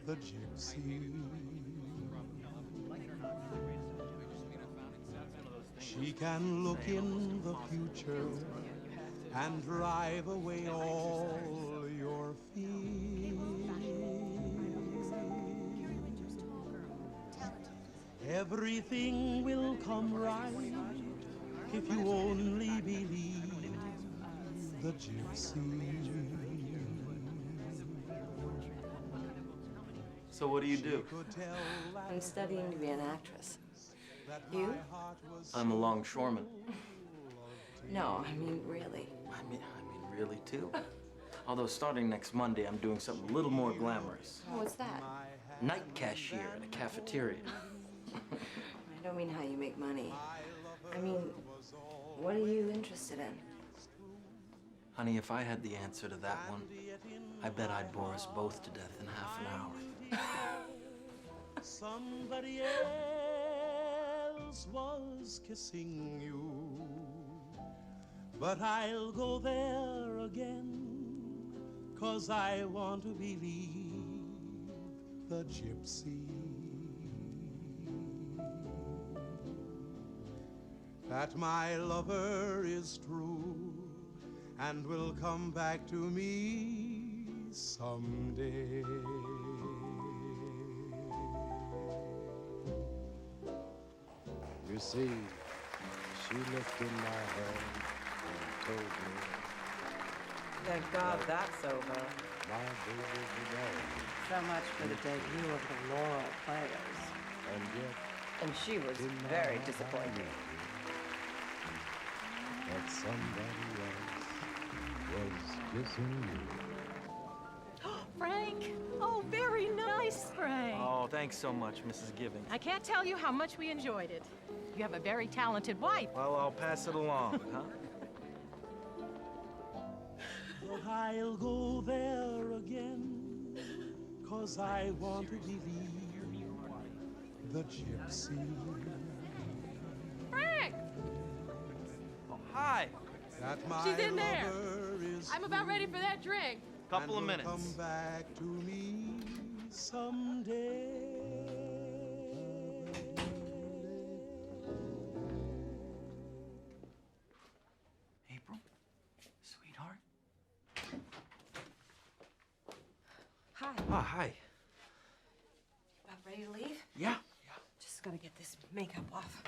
the gypsy. She can look in the future and drive away all your fears. Everything will come right if you only believe the gypsy. So what do you do? I'm studying to be an actress. You? I'm a longshoreman. No, I mean really. I mean really too. Although starting next Monday, I'm doing something a little more glamorous. Oh, what's that? Night cashier at a cafeteria. I don't mean how you make money. I mean, what are you interested in? Honey, if I had the answer to that one, I bet I'd bore us both to death in half an hour. Somebody else was kissing you, but I'll go there again, 'cause I want to believe the gypsy. That my lover is true and will come back to me someday. You see, she looked in my hand and told me, Thank God that's over. my baby is alone. So much for the debut of the Laurel Players. And yet, And she was in my very heart I disappointed. knew that somebody else was kissing you. Frank! Oh, very nice, Frank. Oh, thanks so much, Mrs. Giving. I can't tell you how much we enjoyed it. You have a very talented wife. Well, I'll pass it along, huh? But I'll go there again, 'cause I want to believe the gypsy. Frank! Oh, hi. That my She's in there. lover is I'm about ready for that drink. Couple of and will minutes. come back to me someday. April, sweetheart. Hi. Oh, hi. About ready to leave? Yeah. Just gotta get this makeup off.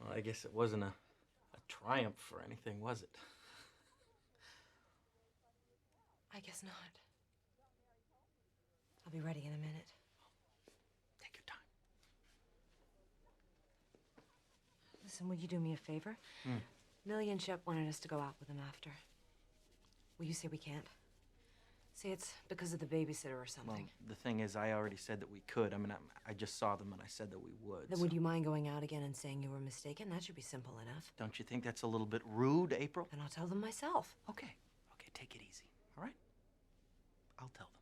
Well, I guess it wasn't a triumph or anything, was it? I guess not. I'll be ready in a minute. Take your time. Listen, will you do me a favor? Millie and Shep wanted us to go out with them after. Will you say we can't? Say it's because of the babysitter or Well, something. the thing is, I already said that we could. I mean, I just saw them and I said that we would. Then so- would you mind going out again and saying you were mistaken? That should be simple enough. Don't you think that's a little bit rude, April? And I'll tell them myself. Okay, take it easy, all right? I'll tell them.